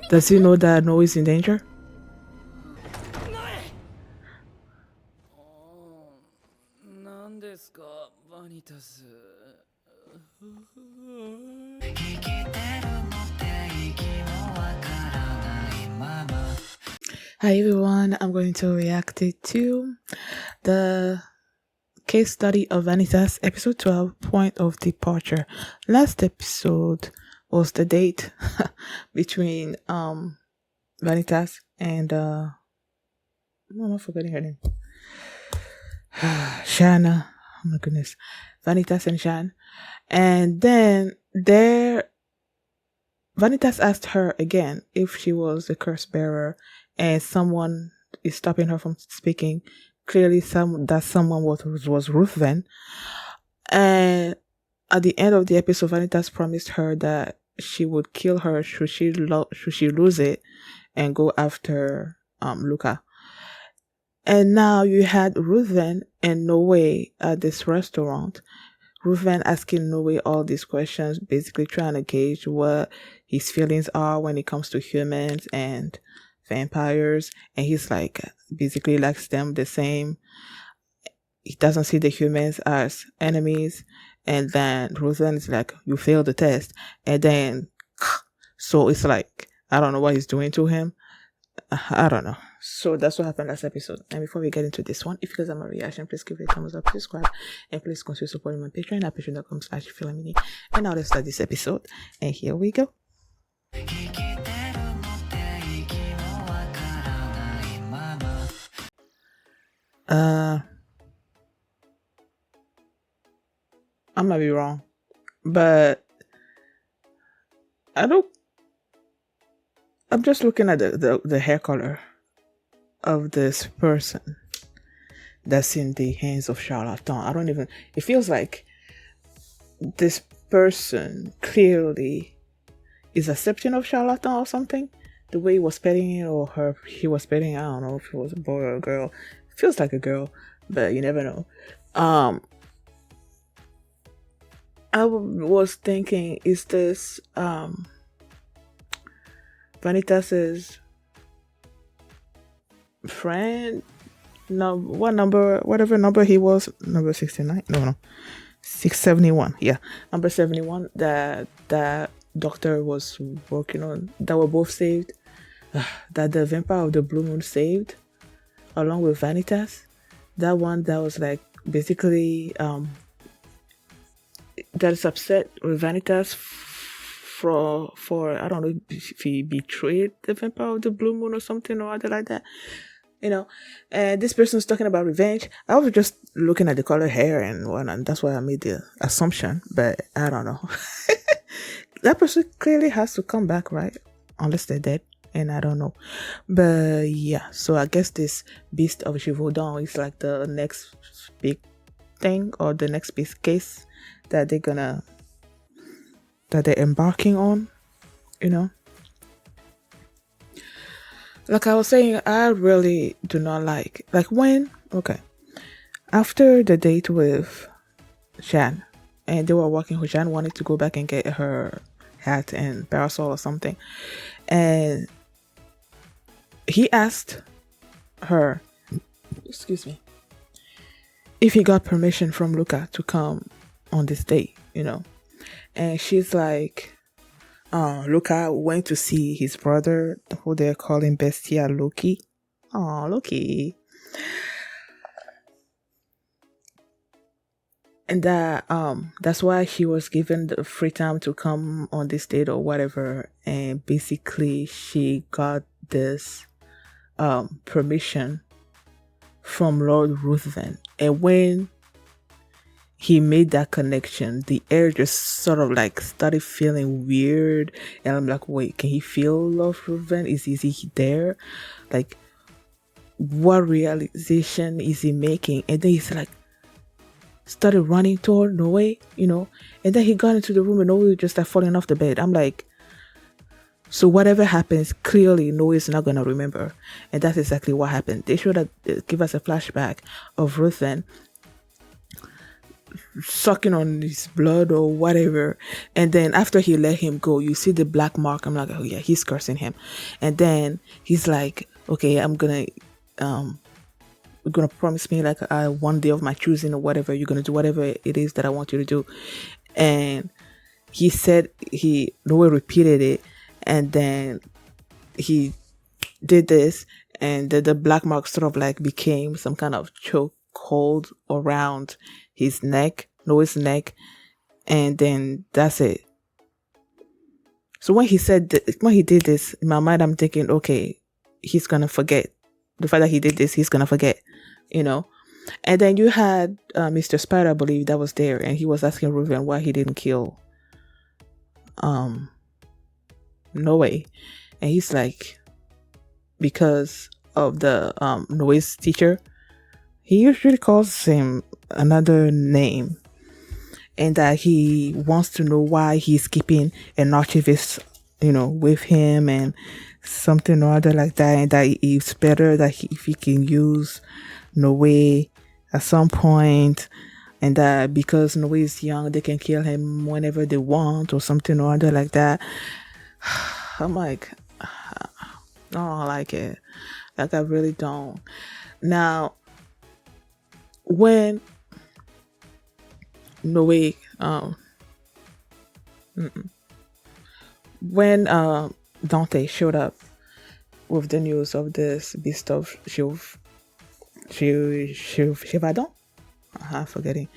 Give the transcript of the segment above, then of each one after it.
Does he know that Noe is in danger? 何ですか、バニタス。Hi everyone, I'm going to react to the case study of Vanitas, episode 12, Point of Departure. Last episode was the date between Vanitas and I'm not forgetting her name. Shana. Oh my goodness. Vanitas and Shan. And then Vanitas asked her again if she was the curse bearer, and someone is stopping her from speaking. Clearly, that someone was Ruthven. And at the end of the episode, Vanitas promised her that she would kill her should she lose it and go after Luca. And now you had Ruthven and Noe at this restaurant. Ruthven asking Noe all these questions, basically trying to gauge what his feelings are when it comes to humans and vampires. And he's like, basically likes them the same. He doesn't see the humans as enemies. And then Ruthven is like, you failed the test. And then, so it's like, I don't know what he's doing to him. I don't know. So that's what happened last episode. And before we get into this one, if you guys have my reaction, please give it a thumbs up, subscribe, and please consider supporting my Patreon at patreon.com/Philamini. And now let's start this episode. And here we go. I might be wrong, but I'm just looking at the hair color of this person that's in the hands of charlatan. It feels like this person clearly is accepting of charlatan or something. The way he was petting it, or he was petting, I don't know if it was a boy or a girl. It feels like a girl, but you never know. I was thinking, is this Vanitas's friend? No, whatever number he was, number 69? No, 671. Yeah, number 71 that doctor was working on, that were both saved, that the vampire of the blue moon saved, along with Vanitas. That one that was like basically that is upset with Vanitas for I don't know if he betrayed the vampire of the blue moon or something or other like that, you know. And this person's talking about revenge. I was just looking at the color hair and whatnot. That's why I made the assumption, but I don't know. That person clearly has to come back, right? Unless they're dead, and I don't know. But yeah, so I guess this Beast of Givaudan is like the next big thing, or the next big case that they're embarking on, you know. Like I was saying, I really do not like when, okay, after the date with Shan, and they were walking, Shan wanted to go back and get her hat and parasol or something, and he asked her, excuse me, if he got permission from Luca to come on this date, you know. And she's like, Luca went to see his brother, who they're calling Bestia Loki. Oh, Loki. And that's why she was given the free time to come on this date or whatever. And basically she got this permission from Lord Ruthven. And when he made that connection, the air just sort of like started feeling weird. And I'm like, wait, can he feel Lord Ruthven? Is he there? Like, what realization is he making? And then he's like, started running toward Noe, you know. And then he got into the room and Noe just like falling off the bed. I'm like, so whatever happens, clearly Noe is not going to remember. And that's exactly what happened. They should have give us a flashback of Ruthven sucking on his blood or whatever. And then after he let him go, you see the black mark. I'm like, oh yeah, he's cursing him. And then he's like, okay, um you're gonna promise me like one day of my choosing or whatever. You're gonna do whatever it is that I want you to do. And he said Noah repeated it, and then he did this, and the black mark sort of like became some kind of choke hold around his neck, Noah's neck, and then that's it. So when he did this, in my mind, I'm thinking, okay, he's gonna forget the fact that he did this. He's gonna forget, you know. And then you had Mr. Spider, I believe, that was there, and he was asking Ruben why he didn't kill um Noah, and he's like, because of the Noah's teacher. He usually calls him another name, and that he wants to know why he's keeping an archivist, with him, and something or other like that, and that it's better that if he can use Noe at some point, and that because Noe is young, they can kill him whenever they want or something or other like that. I'm like, I don't like it. Like, I really don't. Now, when Noe, when Dante showed up with the news of this beast of Shivadon, I'm forgetting,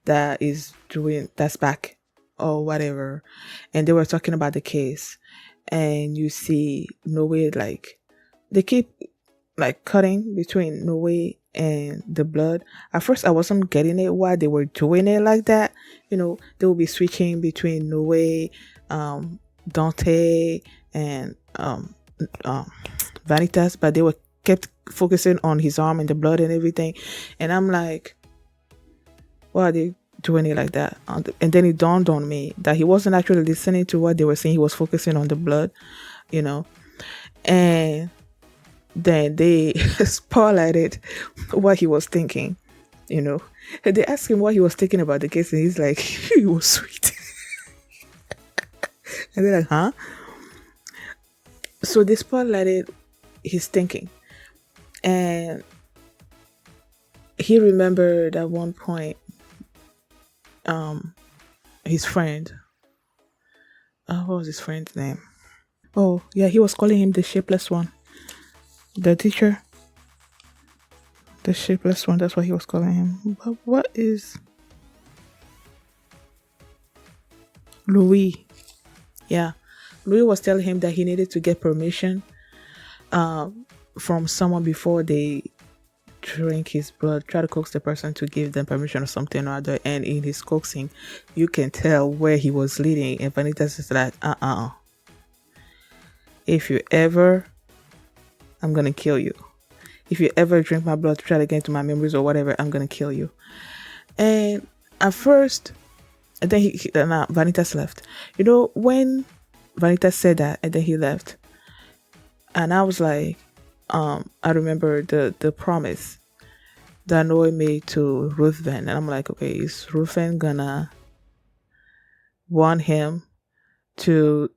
that's back or whatever, and they were talking about the case, and you see Noe, like, they keep like cutting between Noe and the blood. At first I wasn't getting it why they were doing it like that. They will be switching between Noe, Dante, and Vanitas, but they were kept focusing on his arm and the blood and everything. And I'm like, why are they doing it like that? And then it dawned on me that he wasn't actually listening to what they were saying. He was focusing on the blood, and then they spotlighted what he was thinking, and they asked him what he was thinking about the case, and he's like, he was sweet. And they're like, huh? So they spotlighted his thinking, and he remembered at one point his friend, what was his friend's name? Oh yeah, he was calling him the shapeless one, the teacher, the shapeless one. That's what he was calling him. But what is Louis? Yeah, Louis was telling him that he needed to get permission from someone before they drink his blood, try to coax the person to give them permission or something or other. And in his coaxing, you can tell where he was leading. And Vanitas is like, if you ever, I'm gonna kill you. If you ever drink my blood to try to get into my memories or whatever, I'm gonna kill you. And at first, and then Vanitas left. When Vanitas said that, and then he left, and I was like, I remember the promise that Noah made to Ruthven, and I'm like, okay, is Ruthven gonna want him to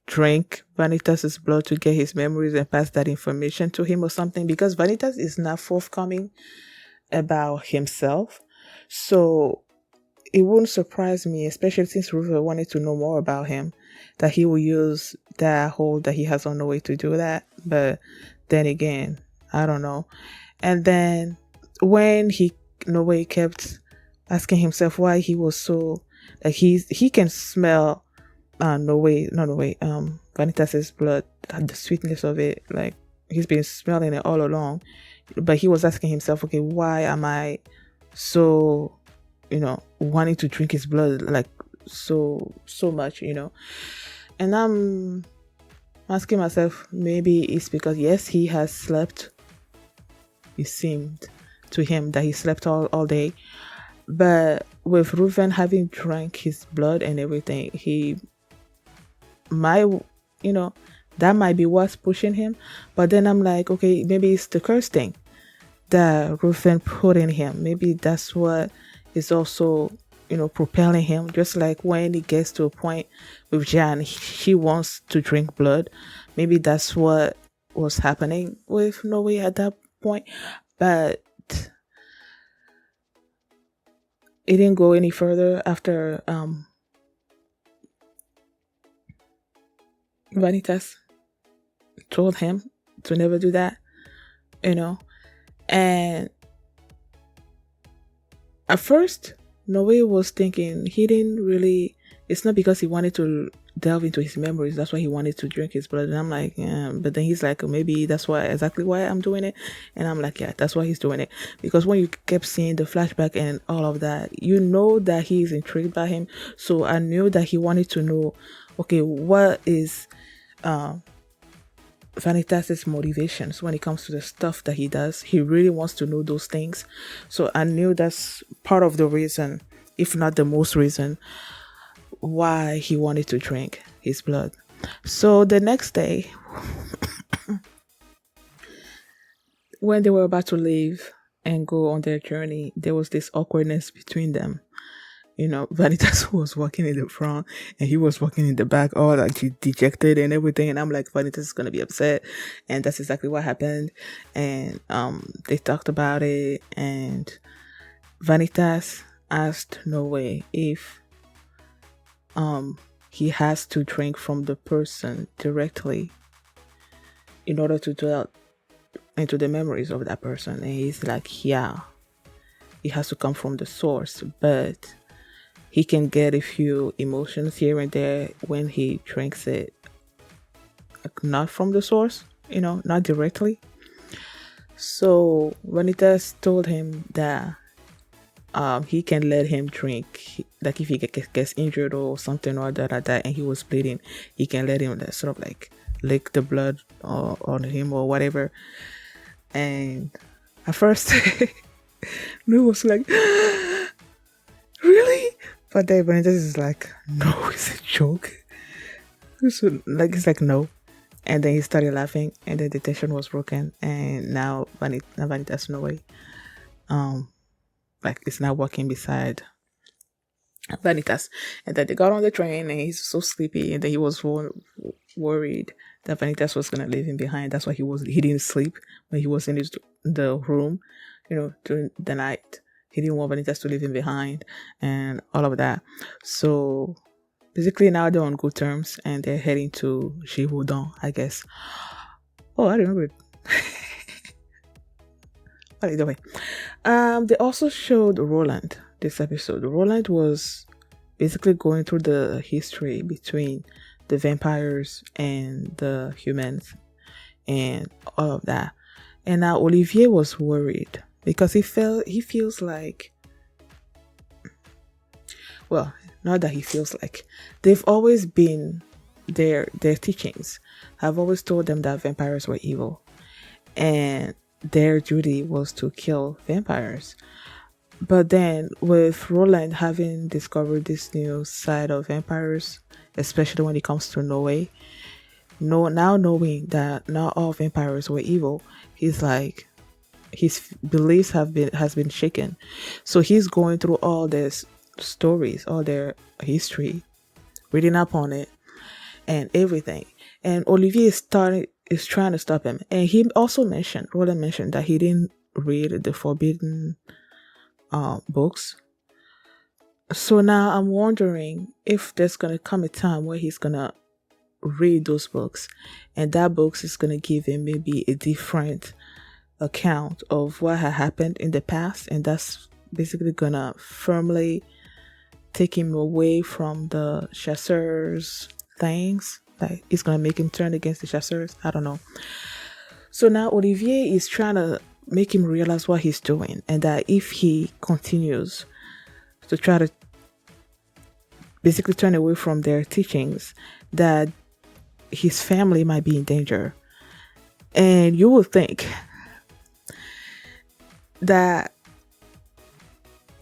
drink Vanitas's blood to get his memories and pass that information to him or something? Because Vanitas is not forthcoming about himself, so it wouldn't surprise me, especially since Ruthven wanted to know more about him, that he will use that hold that he has on Noah to do that. But then again, I don't know. And then when Noah kept asking himself why he was so, like, he can smell Vanitas's blood, the sweetness of it, like he's been smelling it all along. But he was asking himself, okay, why am I so, wanting to drink his blood like so much, and I'm asking myself, maybe it's because, yes, he has slept. It seemed to him that he slept all day, but with Ruven having drank his blood and everything, he might, that might be what's pushing him. But then I'm like, okay, maybe it's the curse thing that Ruven put in him. Maybe that's what is also, propelling him. Just like when he gets to a point with Jan, he wants to drink blood. Maybe that's what was happening with Noe at that point. But it didn't go any further after Vanitas told him to never do that, you know. And at first, Noe was thinking he didn't really. It's not because he wanted to delve into his memories. That's why he wanted to drink his blood. And I'm like, yeah. But then he's like, maybe that's why exactly why I'm doing it. And I'm like, yeah, that's why he's doing it. Because when you kept seeing the flashback and all of that, you know that he's intrigued by him. So I knew that he wanted to know, okay, what is Vanitas' motivations when it comes to the stuff that he does. He really wants to know those things. So I knew that's part of the reason, if not the most reason, why he wanted to drink his blood. So the next day, when they were about to leave and go on their journey, there was this awkwardness between them. Vanitas was walking in the front and he was walking in the back, all like dejected and everything. And I'm like, Vanitas is gonna be upset, and that's exactly what happened. And they talked about it, and Vanitas asked Noe if he has to drink from the person directly in order to dwell into the memories of that person. And he's like, yeah, it has to come from the source, but he can get a few emotions here and there when he drinks it, like not from the source, not directly. So Vanitas told him that he can let him drink, like if he gets injured or something or that, and he was bleeding, he can let him sort of like lick the blood on him or whatever. And at first, Lou was like, really? But then Vanitas is like, no, it's a joke. So, it's like, no. And then he started laughing, and then the tension was broken. And now Vanitas Noe, it's now walking beside Vanitas. And then they got on the train, and he's so sleepy, and then he was worried that Vanitas was gonna leave him behind. That's why he didn't sleep when he was in the room, during the night. He didn't want Vanitas to leave him behind and all of that. So basically now they're on good terms and they're heading to Givaudan, I guess. Oh, I remember it. But either way. They also showed Roland this episode. Roland was basically going through the history between the vampires and the humans and all of that. And now Olivier was worried because he feels like, well, not that he feels like, they've always been, their teachings have always told them that vampires were evil and their duty was to kill vampires. But then with Roland having discovered this new side of vampires, especially when it comes to Noe, now knowing that not all vampires were evil, he's like, his beliefs has been shaken. So he's going through all these stories, all their history, reading up on it and everything. And Olivier is trying to stop him. And he also Roland mentioned that he didn't read the forbidden books. So now I'm wondering if there's gonna come a time where he's gonna read those books, and that books is gonna give him maybe a different account of what had happened in the past, and that's basically gonna firmly take him away from the chasseurs things. Like it's gonna make him turn against the chasseurs. I don't know. So now Olivier is trying to make him realize what he's doing, and that if he continues to try to basically turn away from their teachings, that his family might be in danger. And you will think that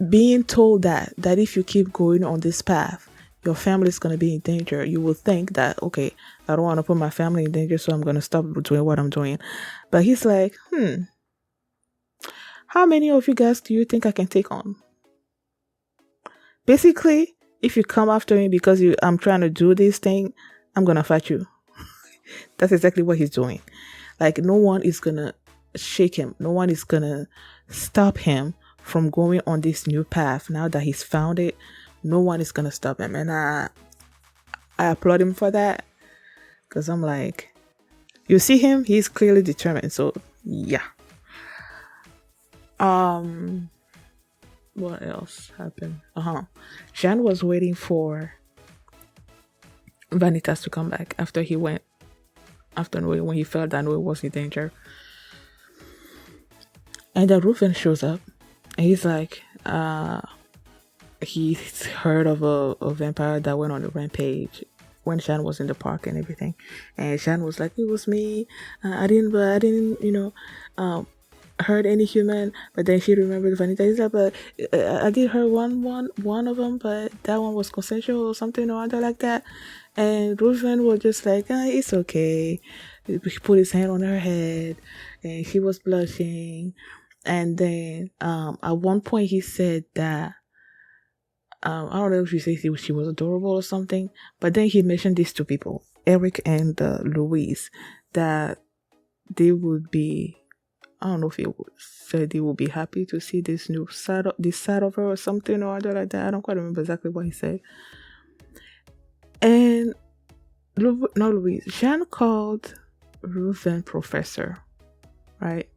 being told that if you keep going on this path, your family is going to be in danger, you will think that, okay, I don't want to put my family in danger, so I'm going to stop doing what I'm doing. But he's like, how many of you guys do you think I can take on? Basically, if you come after me because I'm trying to do this thing, I'm gonna fight you. That's exactly what he's doing. Like, no one is gonna shake him. No one is gonna stop him from going on this new path. Now that he's found it, no one is gonna stop him. And I applaud him for that. Because I'm like, you see him, he's clearly determined. So yeah. What else happened? Jean was waiting for Vanitas to come back after Noe, when he felt that Noe was in danger. And then Rufen shows up and he's like, he's heard of a vampire that went on a rampage when Jean was in the park and everything. And Jean was like, it was me. I didn't, hurt any human. But then she remembered Vanita. He's like, but I did hurt one of them, but that one was consensual or something or other like that. And Ruven was just like, it's okay. He put his hand on her head and she was blushing. And then at one point he said that, I don't know if you say she was adorable or something, but then he mentioned these two people, Eric and Louise, that they would be, I don't know if he said they would be happy to see this side of her or something or other like that. I don't quite remember exactly what he said. And not Louise, Jean called Ruven Professor, right?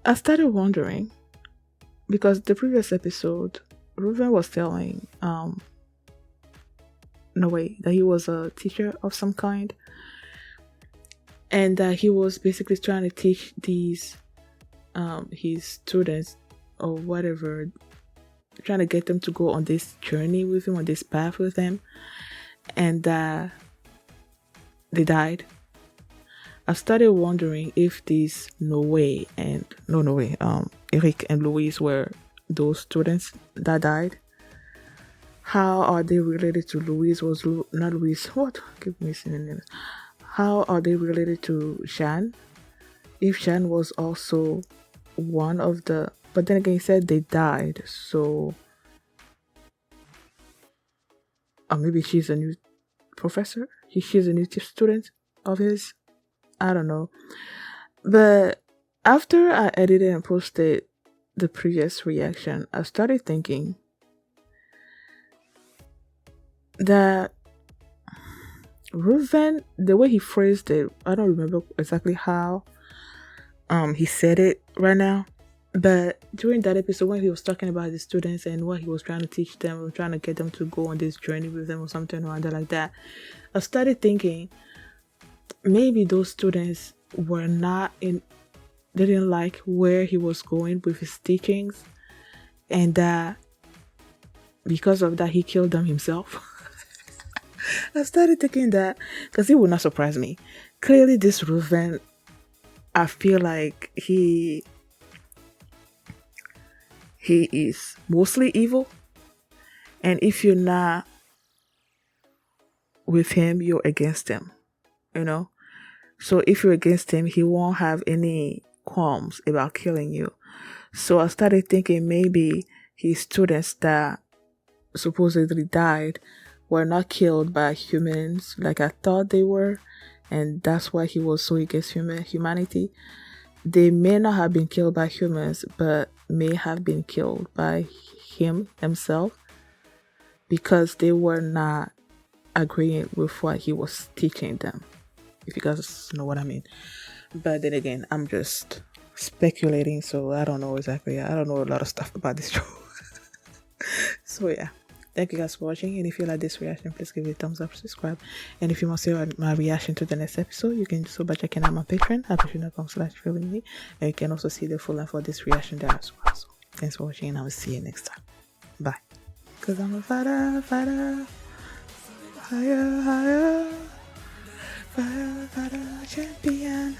I started wondering, because the previous episode, Ruven was telling that he was a teacher of some kind, and that he was basically trying to teach these his students or whatever, trying to get them to go on this journey with him, on this path with him, and they died. I started wondering if these Eric and Louise were those students that died. How are they related to Louise? Not Louise. What? Give me synonyms. How are they related to Jean? If Jean was also one of the, but then again, he said they died. So, or maybe she's a new professor. She's a new student of his. I don't know. But after I edited and posted the previous reaction, I started thinking that Ruven, the way he phrased it, I don't remember exactly how he said it right now. But during that episode, when he was talking about the students and what he was trying to teach them, or trying to get them to go on this journey with them or something or other like that, I started thinking maybe those students were not in, they didn't like where he was going with his teachings, and that because of that he killed them himself. I started thinking that, because it would not surprise me. Clearly this Ruven, I feel like he is mostly evil, and if you're not with him, you're against him, so if you're against him, he won't have any qualms about killing you. So I started thinking maybe his students that supposedly died were not killed by humans like I thought they were, and that's why he was so against humanity. They may not have been killed by humans, but may have been killed by him himself, because they were not agreeing with what he was teaching them, if you guys know what I mean. But then again, I'm just speculating, so I don't know exactly. I don't know a lot of stuff about this show. So yeah, thank you guys for watching, and if you like this reaction, please give it a thumbs up, subscribe, and if you want to see my reaction to the next episode, you can do so by checking out my Patreon at patreon.com/feelingme, and you can also see the full length for this reaction there as well. So thanks for watching, and I will see you next time. Bye. Cause I'm a fighter, higher, fighter, champion.